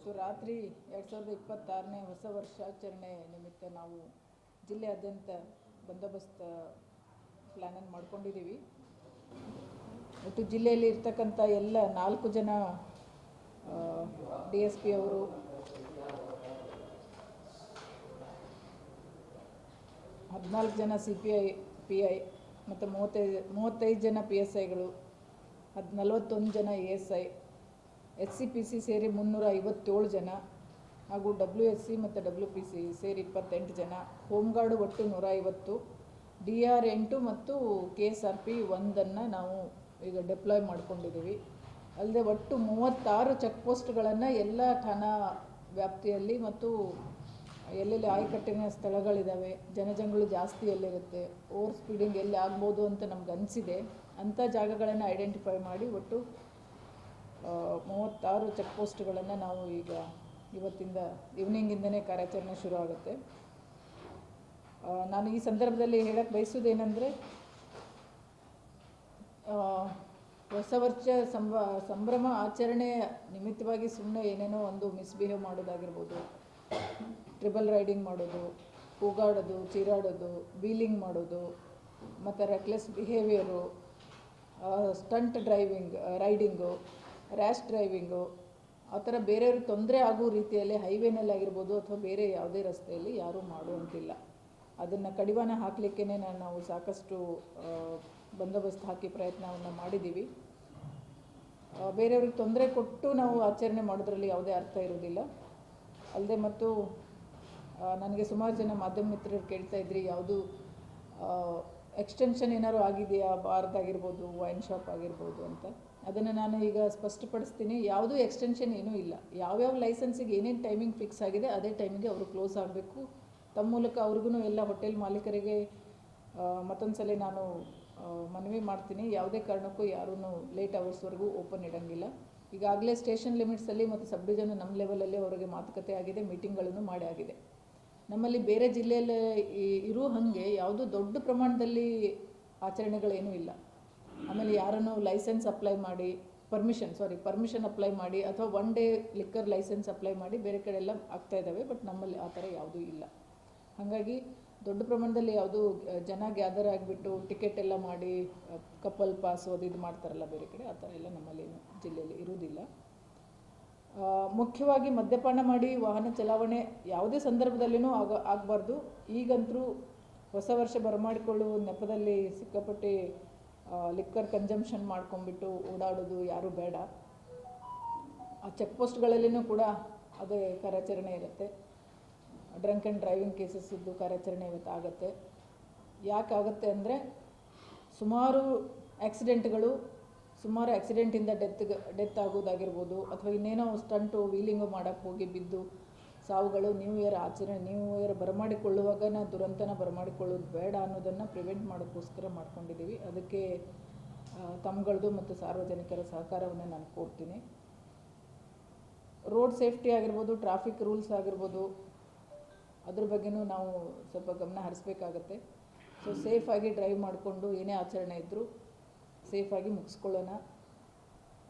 ಇವತ್ತು ರಾತ್ರಿ 2026ನೇ ಹೊಸ ವರ್ಷಾಚರಣೆ ನಿಮಿತ್ತ ನಾವು ಜಿಲ್ಲೆಯಾದ್ಯಂತ ಬಂದೋಬಸ್ತ್ ಪ್ಲ್ಯಾನನ್ನು ಮಾಡ್ಕೊಂಡಿದ್ದೀವಿ. ಒಟ್ಟು ಜಿಲ್ಲೆಯಲ್ಲಿ ಇರ್ತಕ್ಕಂಥ ಎಲ್ಲ 4 ಜನ DSP ಅವರು, 14 ಜನ CPI PI ಮತ್ತು 35 ಜನ PSIಗಳು, 41 ಜನ ASI, SCPC ಸೇರಿ 357 ಜನ ಹಾಗೂ WSC ಮತ್ತು WPC ಸೇರಿ 28 ಜನ, ಹೋಮ್ ಗಾರ್ಡು ಒಟ್ಟು 150, DR 8 ಮತ್ತು KSRP 1 ನಾವು ಈಗ ಡೆಪ್ಲಾಯ್ ಮಾಡ್ಕೊಂಡಿದ್ದೀವಿ. ಅಲ್ಲದೆ ಒಟ್ಟು 36 ಚೆಕ್ ಪೋಸ್ಟ್ಗಳನ್ನು ಎಲ್ಲ ಠಾಣಾ ವ್ಯಾಪ್ತಿಯಲ್ಲಿ ಮತ್ತು ಎಲ್ಲೆಲ್ಲಿ ಆಯಕಟ್ಟಿನ ಸ್ಥಳಗಳಿದ್ದಾವೆ, ಜನಜಂಗುಳಿ ಜಾಸ್ತಿ ಎಲ್ಲಿರುತ್ತೆ, ಓವರ್ ಸ್ಪೀಡಿಂಗ್ ಎಲ್ಲಿ ಆಗ್ಬೋದು ಅಂತ ನಮ್ಗೆ ಅನಿಸಿದೆ ಅಂಥ ಜಾಗಗಳನ್ನು ಐಡೆಂಟಿಫೈ ಮಾಡಿ ಒಟ್ಟು 36 ಚೆಕ್ ಪೋಸ್ಟ್ಗಳನ್ನು ನಾವು ಈಗ ಇವತ್ತಿಂದ ಈವ್ನಿಂಗಿಂದನೇ ಕಾರ್ಯಾಚರಣೆ ಶುರು ಆಗುತ್ತೆ. ನಾನು ಈ ಸಂದರ್ಭದಲ್ಲಿ ಹೇಳಕ್ಕೆ ಬಯಸೋದೇನೆಂದರೆ, ಹೊಸ ವರ್ಷ ಸಂಭ್ರಮ ಆಚರಣೆ ನಿಮಿತ್ತವಾಗಿ ಸುಮ್ಮನೆ ಏನೇನೋ ಒಂದು ಮಿಸ್ಬಿಹೇವ್ ಮಾಡೋದಾಗಿರ್ಬೋದು, ಟ್ರಿಬಲ್ ರೈಡಿಂಗ್ ಮಾಡೋದು, ಕೂಗಾಡೋದು, ಚೀರಾಡೋದು, ವೀಲಿಂಗ್ ಮಾಡೋದು ಮತ್ತು reckless behaviour, stunt riding, rash driving, ಆ ಥರ ಬೇರೆಯವ್ರಿಗೆ ತೊಂದರೆ ಆಗೋ ರೀತಿಯಲ್ಲಿ ಹೈವೇನಲ್ಲಾಗಿರ್ಬೋದು ಅಥವಾ ಬೇರೆ ಯಾವುದೇ ರಸ್ತೆಯಲ್ಲಿ ಯಾರೂ ಮಾಡುವಂತಿಲ್ಲ. ಅದನ್ನು ಕಡಿವಾಣ ಹಾಕಲಿಕ್ಕೇ ನಾವು ಸಾಕಷ್ಟು ಬಂದೋಬಸ್ತ್ ಹಾಕಿ ಪ್ರಯತ್ನವನ್ನು ಮಾಡಿದ್ದೀವಿ. ಬೇರೆಯವ್ರಿಗೆ ತೊಂದರೆ ಕೊಟ್ಟು ನಾವು ಆಚರಣೆ ಮಾಡೋದ್ರಲ್ಲಿ ಯಾವುದೇ ಅರ್ಥ ಇರೋದಿಲ್ಲ. ಅಲ್ಲದೆ ಮತ್ತು ನನಗೆ ಸುಮಾರು ಜನ ಮಾಧ್ಯಮ ಮಿತ್ರರು ಕೇಳ್ತಾ ಇದ್ರಿ, ಯಾವುದು ಎಕ್ಸ್ಟೆನ್ಷನ್ ಏನಾದ್ರು ಆಗಿದೆಯಾ ಬಾರ್ದಾಗಿರ್ಬೋದು, ವೈನ್ ಶಾಪ್ ಆಗಿರ್ಬೋದು ಅಂತ. ಅದನ್ನು ನಾನು ಈಗ ಸ್ಪಷ್ಟಪಡಿಸ್ತೀನಿ. ಯಾವುದೂ ಎಕ್ಸ್ಟೆನ್ಷನ್ ಏನೂ ಇಲ್ಲ. ಯಾವ್ಯಾವ ಲೈಸೆನ್ಸಿಗೆ ಏನೇನು ಟೈಮಿಂಗ್ ಫಿಕ್ಸ್ ಆಗಿದೆ ಅದೇ ಟೈಮಿಗೆ ಅವರು ಕ್ಲೋಸ್ ಆಗಬೇಕು. ತಮ್ಮ ಮೂಲಕ ಅವ್ರಿಗೂ ಎಲ್ಲ ಹೋಟೆಲ್ ಮಾಲೀಕರಿಗೆ ಮತ್ತೊಂದು ಸಲ ನಾನು ಮನವಿ ಮಾಡ್ತೀನಿ, ಯಾವುದೇ ಕಾರಣಕ್ಕೂ ಯಾರೂ ಲೇಟ್ ಅವರ್ಸ್ವರೆಗೂ ಓಪನ್ ಇಡೋಂಗಿಲ್ಲ. ಈಗಾಗಲೇ ಸ್ಟೇಷನ್ ಲಿಮಿಟ್ಸಲ್ಲಿ ಮತ್ತು ಸಬ್ ಡಿವಿಷನ್ ನಮ್ಮ ಲೆವೆಲಲ್ಲಿ ಅವರಿಗೆ ಮಾತುಕತೆ ಆಗಿದೆ, ಮೀಟಿಂಗ್ಗಳನ್ನು ಮಾಡಿ ಆಗಿದೆ. ನಮ್ಮಲ್ಲಿ ಬೇರೆ ಜಿಲ್ಲೆಯಲ್ಲಿ ಇರೋ ಹಾಗೆ ಯಾವುದೂ ದೊಡ್ಡ ಪ್ರಮಾಣದಲ್ಲಿ ಆಚರಣೆಗಳೇನೂ ಇಲ್ಲ. ಆಮೇಲೆ ಯಾರನ್ನು ಲೈಸೆನ್ಸ್ ಅಪ್ಲೈ ಮಾಡಿ ಪರ್ಮಿಷನ್ ಅಪ್ಲೈ ಮಾಡಿ ಅಥವಾ 1 ಡೇ ಲಿಕ್ಕರ್ ಲೈಸೆನ್ಸ್ ಅಪ್ಲೈ ಮಾಡಿ ಬೇರೆ ಕಡೆ ಎಲ್ಲ ಆಗ್ತಾ ಇದ್ದಾವೆ. ಬಟ್ ನಮ್ಮಲ್ಲಿ ಆ ಥರ ಯಾವುದೂ ಇಲ್ಲ. ಹಾಗಾಗಿ ದೊಡ್ಡ ಪ್ರಮಾಣದಲ್ಲಿ ಯಾವುದೂ ಜನ ಗ್ಯಾದರ್ ಆಗಿಬಿಟ್ಟು ಟಿಕೆಟ್ ಎಲ್ಲ ಮಾಡಿ ಕಪಲ್ ಪಾಸ್ ಇದು ಮಾಡ್ತಾರಲ್ಲ ಬೇರೆ ಕಡೆ, ಆ ಥರ ಎಲ್ಲ ನಮ್ಮಲ್ಲಿ ಜಿಲ್ಲೆಯಲ್ಲಿ ಇರುವುದಿಲ್ಲ. ಮುಖ್ಯವಾಗಿ ಮದ್ಯಪಾನ ಮಾಡಿ ವಾಹನ ಚಲಾವಣೆ ಯಾವುದೇ ಸಂದರ್ಭದಲ್ಲಿಯೂ ಆಗಬಾರ್ದು. ಈಗಂತೂ ಹೊಸ ವರ್ಷ ಬರಮಾಡಿಕೊಳ್ಳುವ ನೆಪದಲ್ಲಿ ಸಿಕ್ಕಾಪಟ್ಟೆ ಲಿಕ್ಕರ್ ಕನ್ಸಂಪ್ಷನ್ ಮಾಡ್ಕೊಂಡ್ಬಿಟ್ಟು ಓಡಾಡೋದು ಯಾರೂ ಬೇಡ. ಆ ಚೆಕ್ ಪೋಸ್ಟ್ಗಳಲ್ಲಿಯೂ ಕೂಡ ಅದೇ ಕಾರ್ಯಾಚರಣೆ ಇರುತ್ತೆ. ಡ್ರಂಕ್ ಆ್ಯಂಡ್ ಡ್ರೈವಿಂಗ್ ಕೇಸಸ್ ಇದ್ದು ಕಾರ್ಯಾಚರಣೆ ಇವತ್ತು ಆಗುತ್ತೆ. ಯಾಕಾಗುತ್ತೆ ಅಂದರೆ, ಸುಮಾರು ಆ್ಯಕ್ಸಿಡೆಂಟಿಂದ ಡೆತ್ ಆಗೋದಾಗಿರ್ಬೋದು ಅಥವಾ ಇನ್ನೇನೋ ಸ್ಟಂಟು ವೀಲಿಂಗು ಮಾಡೋಕ್ಕೆ ಹೋಗಿ ಬಿದ್ದು ಸಾವುಗಳು, ನ್ಯೂ ಇಯರ್ ಬರಮಾಡಿಕೊಳ್ಳುವಾಗ ದುರಂತನ ಬರಮಾಡಿಕೊಳ್ಳೋದು ಬೇಡ ಅನ್ನೋದನ್ನು ಪ್ರಿವೆಂಟ್ ಮಾಡೋಕ್ಕೋಸ್ಕರ ಮಾಡ್ಕೊಂಡಿದ್ದೀವಿ. ಅದಕ್ಕೆ ತಮ್ಮಗಳದ್ದು ಮತ್ತು ಸಾರ್ವಜನಿಕರ ಸಹಕಾರವನ್ನು ನಾನು ಕೊಡ್ತೀನಿ. ರೋಡ್ ಸೇಫ್ಟಿ ಆಗಿರ್ಬೋದು, ಟ್ರಾಫಿಕ್ ರೂಲ್ಸ್ ಆಗಿರ್ಬೋದು, ಅದ್ರ ಬಗ್ಗೆನೂ ನಾವು ಸ್ವಲ್ಪ ಗಮನ ಹರಿಸ್ಬೇಕಾಗತ್ತೆ. ಸೊ ಸೇಫಾಗಿ ಡ್ರೈವ್ ಮಾಡಿಕೊಂಡು ಏನೇ ಆಚರಣೆ ಇದ್ದರೂ ಸೇಫಾಗಿ ಮುಗಿಸ್ಕೊಳ್ಳೋಣ.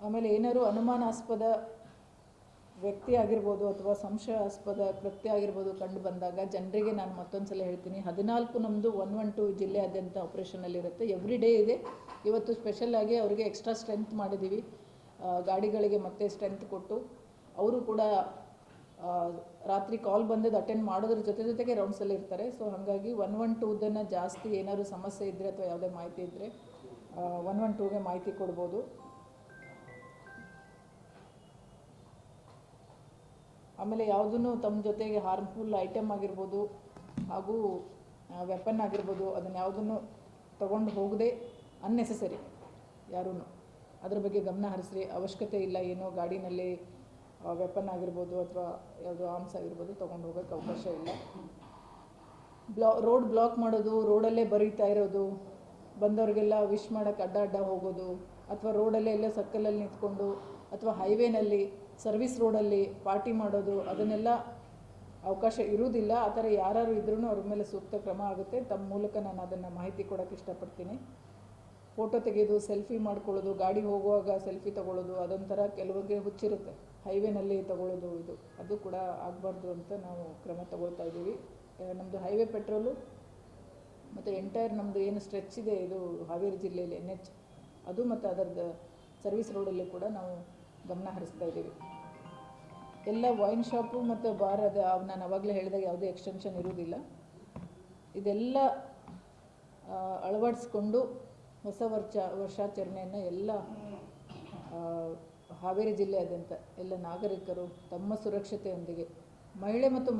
ಆಮೇಲೆ ಏನಾದ್ರು ಅನುಮಾನಾಸ್ಪದ ವ್ಯಕ್ತಿ ಆಗಿರ್ಬೋದು ಅಥವಾ ಸಂಶಯಾಸ್ಪದ ಕೃತ್ಯ ಆಗಿರ್ಬೋದು ಕಂಡು ಬಂದಾಗ ಜನರಿಗೆ ನಾನು ಮತ್ತೊಂದು ಸಲ ಹೇಳ್ತೀನಿ, 14 ನಮ್ಮದು 112 ಜಿಲ್ಲೆಯಾದ್ಯಂತ ಆಪ್ರೇಷನಲ್ಲಿರುತ್ತೆ. ಎವ್ರಿ ಡೇ ಇದೆ. ಇವತ್ತು ಸ್ಪೆಷಲಾಗಿ ಅವರಿಗೆ ಎಕ್ಸ್ಟ್ರಾ ಸ್ಟ್ರೆಂತ್ ಮಾಡಿದ್ದೀವಿ. ಗಾಡಿಗಳಿಗೆ ಮತ್ತೆ ಸ್ಟ್ರೆಂತ್ ಕೊಟ್ಟು ಅವರು ಕೂಡ ರಾತ್ರಿ ಕಾಲ್ ಬಂದದ್ದು ಅಟೆಂಡ್ ಮಾಡೋದ್ರ ಜೊತೆಗೆ ರೌಂಡ್ಸಲ್ಲಿ ಇರ್ತಾರೆ. ಸೊ ಹಾಗಾಗಿ 112 ಜಾಸ್ತಿ ಏನಾದರೂ ಸಮಸ್ಯೆ ಇದ್ದರೆ ಅಥವಾ ಯಾವುದೇ ಮಾಹಿತಿ ಇದ್ದರೆ 112ಗೆ ಮಾಹಿತಿ ಕೊಡ್ಬೋದು. ಆಮೇಲೆ ಯಾವುದೂ ತಮ್ಮ ಜೊತೆಗೆ ಹಾರ್ಮ್ಫುಲ್ ಐಟಮ್ ಆಗಿರ್ಬೋದು ಹಾಗೂ ವೆಪನ್ ಆಗಿರ್ಬೋದು ಅದನ್ನು ಯಾವುದನ್ನು ತೊಗೊಂಡು ಹೋಗದೆ ಅನ್ನೆಸೆಸರಿ ಯಾರೂ ಅದ್ರ ಬಗ್ಗೆ ಗಮನ ಹರಿಸ್ರಿ. ಅವಶ್ಯಕತೆ ಇಲ್ಲ, ಏನೋ ಗಾಡಿನಲ್ಲಿ ವೆಪನ್ ಆಗಿರ್ಬೋದು ಅಥವಾ ಯಾವುದೋ ಆರ್ಮ್ಸ್ ಆಗಿರ್ಬೋದು ತೊಗೊಂಡು ಹೋಗೋಕ್ಕೆ ಅವಕಾಶ ಇಲ್ಲ. ರೋಡ್ ಬ್ಲಾಕ್ ಮಾಡೋದು, ರೋಡಲ್ಲೇ ಬರೀತಾ ಇರೋದು, ಬಂದವ್ರಿಗೆಲ್ಲ ವಿಶ್ ಮಾಡೋಕ್ಕೆ ಅಡ್ಡ ಹೋಗೋದು ಅಥವಾ ರೋಡಲ್ಲೇ ಎಲ್ಲ ಸರ್ಕಲಲ್ಲಿ ನಿಂತ್ಕೊಂಡು ಅಥವಾ ಹೈವೇನಲ್ಲಿ ಸರ್ವಿಸ್ ರೋಡಲ್ಲಿ ಪಾರ್ಟಿ ಮಾಡೋದು, ಅದನ್ನೆಲ್ಲ ಅವಕಾಶ ಇರುವುದಿಲ್ಲ. ಆ ಥರ ಯಾರು ಇದ್ರೂ ಅವ್ರ ಮೇಲೆ ಸೂಕ್ತ ಕ್ರಮ ಆಗುತ್ತೆ. ತಮ್ಮ ಮೂಲಕ ನಾನು ಅದನ್ನು ಮಾಹಿತಿ ಕೊಡೋಕ್ಕೆ ಇಷ್ಟಪಡ್ತೀನಿ. ಫೋಟೋ ತೆಗೆಯೋದು, ಸೆಲ್ಫಿ ಮಾಡ್ಕೊಳ್ಳೋದು, ಗಾಡಿ ಹೋಗುವಾಗ ಸೆಲ್ಫಿ ತೊಗೊಳ್ಳೋದು, ಅದೊಂಥರ ಕೆಲವರಿಗೆ ಹುಚ್ಚಿರುತ್ತೆ. ಹೈವೇನಲ್ಲಿ ತಗೊಳ್ಳೋದು ಅದು ಕೂಡ ಆಗಬಾರ್ದು ಅಂತ ನಾವು ಕ್ರಮ ತಗೊಳ್ತಾ ಇದ್ದೀವಿ. ನಮ್ಮದು ಹೈವೇ ಪೆಟ್ರೋಲು ಮತ್ತು ಎಂಟೈರ್ ನಮ್ಮದು ಏನು ಸ್ಟ್ರೆಚ್ ಇದೆ ಇದು ಹಾವೇರಿ ಜಿಲ್ಲೆಯಲ್ಲಿ NH ಅದು ಮತ್ತು ಅದರದ್ದು ಸರ್ವಿಸ್ ರೋಡಲ್ಲಿ ಕೂಡ ನಾವು ಗಮನ ಹರಿಸ್ತಾ ಇದ್ದೀವಿ. ಎಲ್ಲ ವೈನ್ ಶಾಪು ಮತ್ತು ಬಾರ್ ನಾನು ಆವಾಗಲೇ ಹೇಳಿದಾಗ ಯಾವುದೇ ಎಕ್ಸ್ಟೆನ್ಷನ್ ಇರುವುದಿಲ್ಲ. ಇದೆಲ್ಲ ಅಳವಡಿಸ್ಕೊಂಡು ಹೊಸ ವರ್ಷಾಚರಣೆಯನ್ನು ಎಲ್ಲ ಹಾವೇರಿ ಜಿಲ್ಲೆಯಾದ್ಯಂತ ಎಲ್ಲ ನಾಗರಿಕರು ತಮ್ಮ ಸುರಕ್ಷತೆಯೊಂದಿಗೆ ಮಹಿಳೆ ಮತ್ತು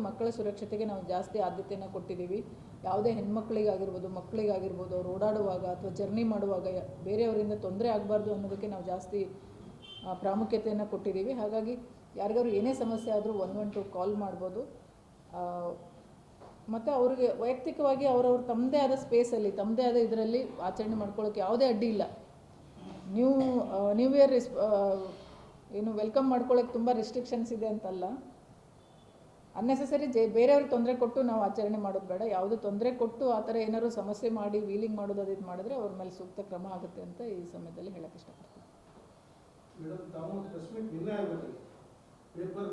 ಮಕ್ಕಳ ಸುರಕ್ಷತೆಗೆ ನಾವು ಜಾಸ್ತಿ ಆದ್ಯತೆಯನ್ನು ಕೊಟ್ಟಿದ್ದೀವಿ. ಯಾವುದೇ ಹೆಣ್ಮಕ್ಳಿಗಾಗಿರ್ಬೋದು ಮಕ್ಕಳಿಗಾಗಿರ್ಬೋದು ಅವ್ರು ಓಡಾಡುವಾಗ ಅಥವಾ ಜರ್ನಿ ಮಾಡುವಾಗ ಬೇರೆಯವರಿಂದ ತೊಂದರೆ ಆಗಬಾರ್ದು ಅನ್ನೋದಕ್ಕೆ ನಾವು ಜಾಸ್ತಿ ಪ್ರಾಮುಖ್ಯತೆಯನ್ನು ಕೊಟ್ಟಿದ್ದೀವಿ. ಹಾಗಾಗಿ ಯಾರಿಗಾದ್ರು ಏನೇ ಸಮಸ್ಯೆ ಆದರೂ 112 ಕಾಲ್ ಮಾಡ್ಬೋದು. ಮತ್ತು ಅವ್ರಿಗೆ ವೈಯಕ್ತಿಕವಾಗಿ ಅವರವ್ರು ತಮ್ಮದೇ ಆದ ಸ್ಪೇಸಲ್ಲಿ ತಮ್ಮದೇ ಆದ ಇದರಲ್ಲಿ ಆಚರಣೆ ಮಾಡ್ಕೊಳ್ಳೋಕ್ಕೆ ಯಾವುದೇ ಅಡ್ಡಿ ಇಲ್ಲ. ನ್ಯೂ ಇಯರ್ ಏನು ವೆಲ್ಕಮ್ ಮಾಡ್ಕೊಳ್ಳೋಕ್ಕೆ ತುಂಬ ರಿಸ್ಟ್ರಿಕ್ಷನ್ಸ್ ಇದೆ ಅಂತಲ್ಲ. ಅನ್ನೆಸೆಸರಿ ಬೇರೆಯವ್ರಿಗೆ ತೊಂದರೆ ಕೊಟ್ಟು ನಾವು ಆಚರಣೆ ಮಾಡೋದು ಬೇಡ. ಯಾವುದು ತೊಂದರೆ ಕೊಟ್ಟು ಆ ಥರ ಏನಾದ್ರು ಸಮಸ್ಯೆ ಮಾಡಿ ವೀಲಿಂಗ್ ಮಾಡೋದು ಅದು ಇದು ಮಾಡಿದ್ರೆ ಅವ್ರ ಮೇಲೆ ಸೂಕ್ತ ಕ್ರಮ ಆಗುತ್ತೆ ಅಂತ ಈ ಸಮಯದಲ್ಲಿ ಹೇಳೋಕ್ಕೆ ಇಷ್ಟಪಡ್ತೀನಿ.